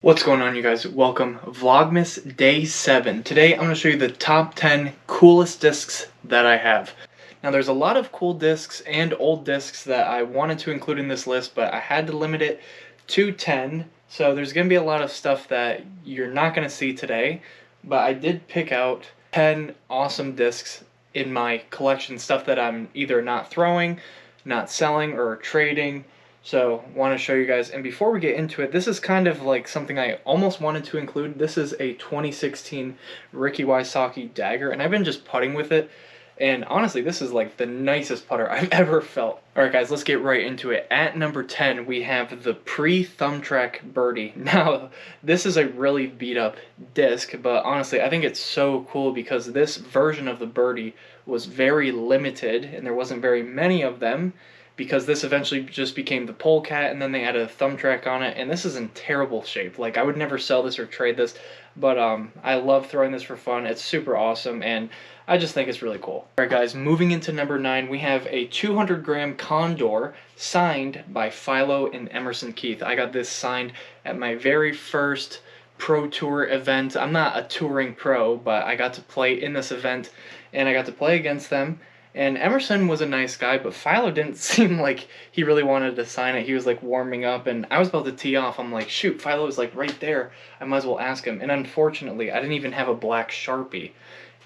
What's going on, you guys? Welcome. Vlogmas Day 7. Today I'm going to show you the top 10 coolest discs that I have. Now there's a lot of cool discs and old discs that I wanted to include in this list, but I had to limit it to 10. So there's going to be a lot of stuff that you're not going to see today, but I did pick out 10 awesome discs in my collection, stuff that I'm either not throwing, not selling, or trading. So want to show you guys, and before we get into it, this is kind of like something I almost wanted to include. This is a 2016 Ricky Wysocki dagger, and I've been just putting with it, and honestly this is like the nicest putter I've ever felt. Alright guys, let's get right into it. At number 10 we have the PreTrack Birdie. Now this is a really beat up disc, but honestly I think it's so cool because this version of the Birdie was very limited and there wasn't very many of them, because this eventually just became the polecat, and then they added a thumb track on it, and this is in terrible shape. Like, I would never sell this or trade this, but I love throwing this for fun. It's super awesome, and I just think it's really cool. Alright guys, moving into number 9, we have a 200-gram Condor signed by Philo and Emerson Keith. I got this signed at my very first Pro Tour event. I'm not a touring pro, but I got to play in this event, and I got to play against them. And Emerson was a nice guy, but Philo didn't seem like he really wanted to sign it. He was like warming up, and I was about to tee off. I'm like, shoot, Philo was like right there. I might as well ask him. And unfortunately, I didn't even have a black Sharpie.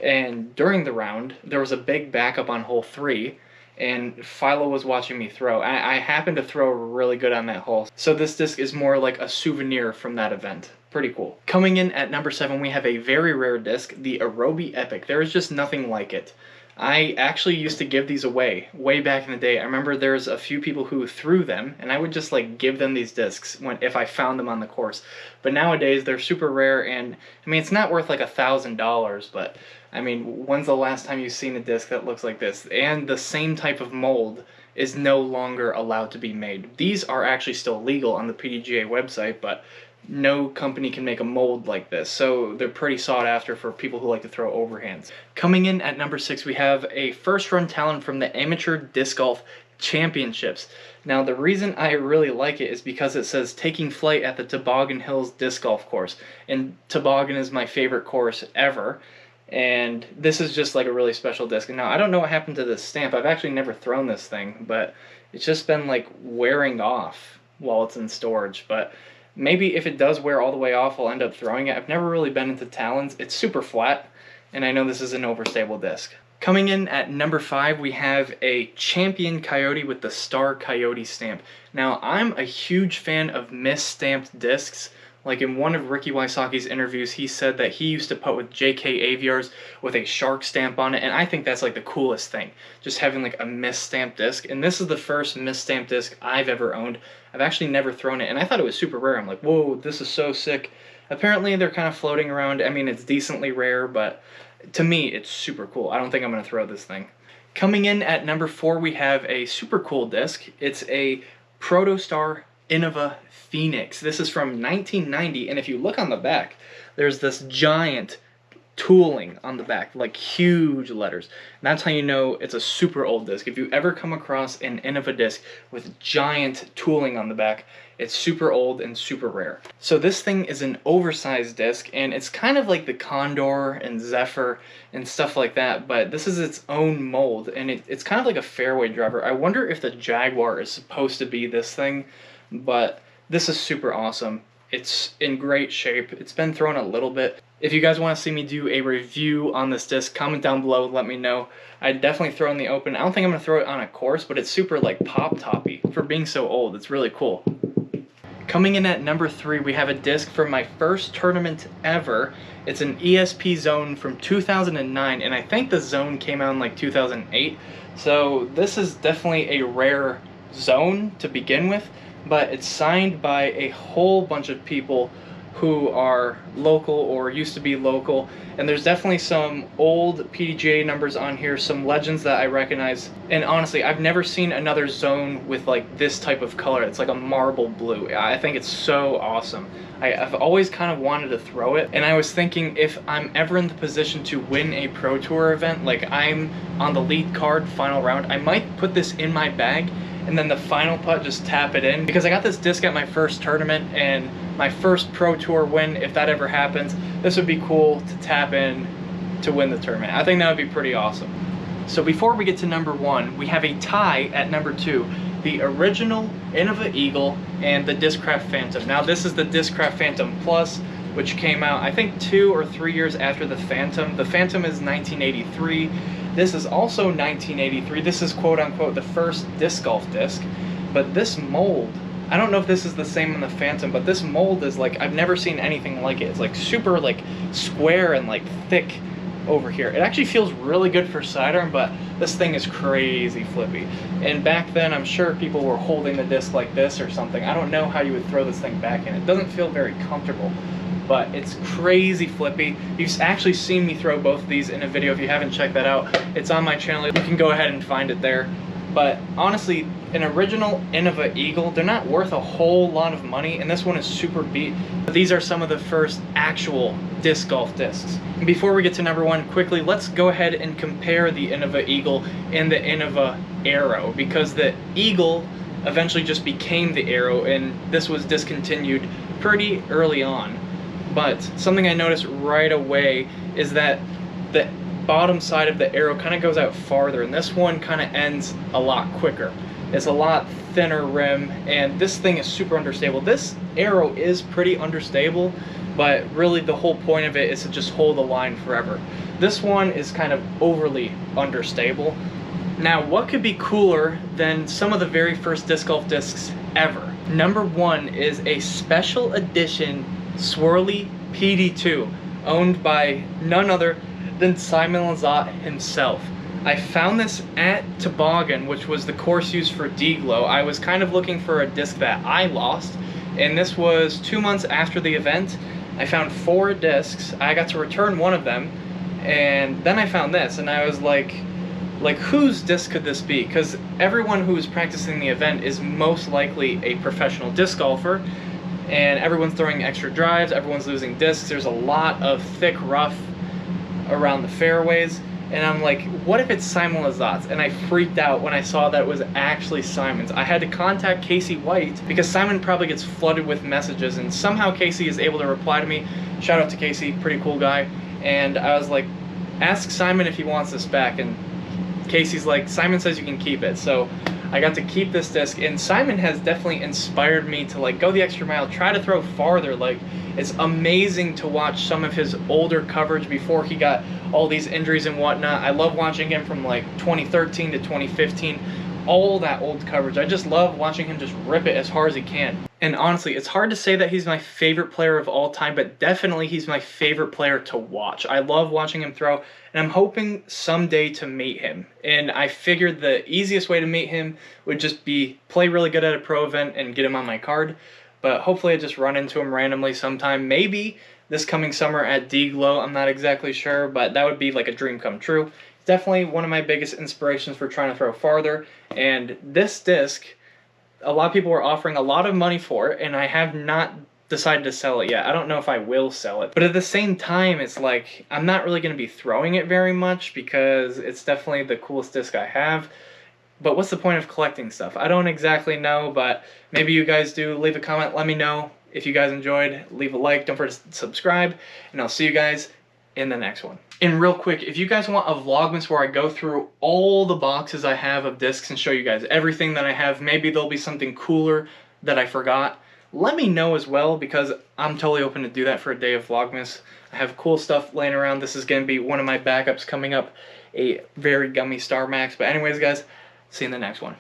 And during the round, there was a big backup on hole 3, and Philo was watching me throw. I happened to throw really good on that hole. So this disc is more like a souvenir from that event. Pretty cool. Coming in at number 7, we have a very rare disc, the Aerobie Epic. There is just nothing like it. I actually used to give these away way back in the day. I remember there's a few people who threw them, and I would just like give them these discs if I found them on the course. But nowadays they're super rare, and I mean it's not worth like $1,000, but I mean, when's the last time you've seen a disc that looks like this? And the same type of mold is no longer allowed to be made. These are actually still legal on the PDGA website, but no company can make a mold like this, so they're pretty sought after for people who like to throw overhands. Coming in at number 6, we have a first run talent from the Amateur Disc Golf Championships. Now the reason I really like it is because it says taking flight at the Toboggan Hills Disc Golf Course, and Toboggan is my favorite course ever, and this is just like a really special disc. Now I don't know what happened to this stamp. I've actually never thrown this thing, but it's just been like wearing off while it's in storage. But maybe if it does wear all the way off, I'll end up throwing it. I've never really been into talons. It's super flat, and I know this is an overstable disc. Coming in at number 5, we have a Champion Coyote with the Star Coyote stamp. Now, I'm a huge fan of misstamped discs. Like in one of Ricky Wysocki's interviews, he said that he used to putt with JK Aviars with a shark stamp on it, and I think that's like the coolest thing, just having like a misstamped disc. And this is the first misstamped disc I've ever owned. I've actually never thrown it, and I thought it was super rare. I'm like, whoa, this is so sick. Apparently they're kind of floating around. I mean, it's decently rare, but to me, it's super cool. I don't think I'm going to throw this thing. Coming in at number 4, we have a super cool disc. It's a Protostar Innova Phoenix. This is from 1990, and if you look on the back, there's this giant tooling on the back, like huge letters. And that's how you know it's a super old disc. If you ever come across an Innova disc with giant tooling on the back, it's super old and super rare. So this thing is an oversized disc, and it's kind of like the Condor and Zephyr and stuff like that, but this is its own mold, and it's kind of like a fairway driver. I wonder if the Jaguar is supposed to be this thing, but this is super awesome. It's in great shape. It's been thrown a little bit. If you guys want to see me do a review on this disc, comment down below, let me know. I'd definitely throw it in the open. I don't think I'm going to throw it on a course, but it's super like pop-toppy for being so old. It's really cool. Coming in at number 3, we have a disc from my first tournament ever. It's an ESP Zone from 2009, and I think the Zone came out in like 2008. So this is definitely a rare Zone to begin with, but it's signed by a whole bunch of people who are local or used to be local, and there's definitely some old PDGA numbers on here, some legends that I recognize, and honestly I've never seen another Zone with like this type of color. It's like a marble blue. I think it's so awesome. I've always kind of wanted to throw it, and I was thinking if I'm ever in the position to win a Pro Tour event, like I'm on the lead card final round, I might put this in my bag and then the final putt just tap it in, because I got this disc at my first tournament and my first Pro Tour win, if that ever happens. This would be cool to tap in to win the tournament. I think that would be pretty awesome. So before we get to number 1, we have a tie at number 2. The original Innova Eagle and the Discraft Phantom. Now this is the Discraft Phantom Plus, which came out I think 2 or 3 years after the Phantom. The Phantom is 1983. This is also 1983. This is quote unquote the first disc golf disc. But this mold, I don't know if this is the same on the Phantom, but this mold is like, I've never seen anything like it. It's like super like square and like thick over here. It actually feels really good for sidearm, but this thing is crazy flippy. And back then, I'm sure people were holding the disc like this or something. I don't know how you would throw this thing back in. It doesn't feel very comfortable, but it's crazy flippy. You've actually seen me throw both of these in a video. If you haven't checked that out, it's on my channel. You can go ahead and find it there. But honestly, an original Innova Eagle, they're not worth a whole lot of money, and this one is super beat. These are some of the first actual disc golf discs. And before we get to number 1, quickly, let's go ahead and compare the Innova Eagle and the Innova Aero, because the Eagle eventually just became the Aero, and this was discontinued pretty early on. But something I noticed right away is that the bottom side of the Aero kind of goes out farther, and this one kind of ends a lot quicker. It's a lot thinner rim, and this thing is super understable. This Aero is pretty understable, but really the whole point of it is to just hold the line forever. This one is kind of overly understable. Now, what could be cooler than some of the very first disc golf discs ever? Number 1 is a special edition swirly PD2, owned by none other than Simon Lizotte himself. I found this at Toboggan, which was the course used for D-Glow. I was kind of looking for a disc that I lost, and this was 2 months after the event. I found 4 discs. I got to return one of them, and then I found this, and I was like whose disc could this be? Because everyone who is practicing the event is most likely a professional disc golfer, and everyone's throwing extra drives, everyone's losing discs. There's a lot of thick rough around the fairways, and I'm like, what if it's Simon Lizotte's? And I freaked out when I saw that it was actually Simon's. I had to contact Casey White, because Simon probably gets flooded with messages, and somehow Casey is able to reply to me. Shout out to Casey, pretty cool guy. And I was like, ask Simon if he wants this back, and Casey's like, Simon says you can keep it. So I got to keep this disc, and Simon has definitely inspired me to like go the extra mile, try to throw farther. Like, it's amazing to watch some of his older coverage before he got all these injuries and whatnot. I love watching him from like 2013 to 2015, all that old coverage. I just love watching him just rip it as hard as he can. And honestly, it's hard to say that he's my favorite player of all time, but definitely he's my favorite player to watch. I love watching him throw, and I'm hoping someday to meet him. And I figured the easiest way to meet him would just be play really good at a pro event and get him on my card. But hopefully I just run into him randomly sometime. Maybe this coming summer at D-Glow, I'm not exactly sure, but that would be like a dream come true. Definitely one of my biggest inspirations for trying to throw farther. And this disc, a lot of people were offering a lot of money for it, and I have not decided to sell it yet. I don't know if I will sell it. But at the same time, it's like, I'm not really going to be throwing it very much, because it's definitely the coolest disc I have. But what's the point of collecting stuff? I don't exactly know, but maybe you guys do. Leave a comment, let me know. If you guys enjoyed, leave a like, don't forget to subscribe, and I'll see you guys in the next one. And real quick, if you guys want a Vlogmas where I go through all the boxes I have of discs and show you guys everything that I have, maybe there'll be something cooler that I forgot, let me know as well, because I'm totally open to do that for a day of Vlogmas. I have cool stuff laying around. This is going to be one of my backups coming up, a very gummy Star Max. But anyways, guys, see you in the next one.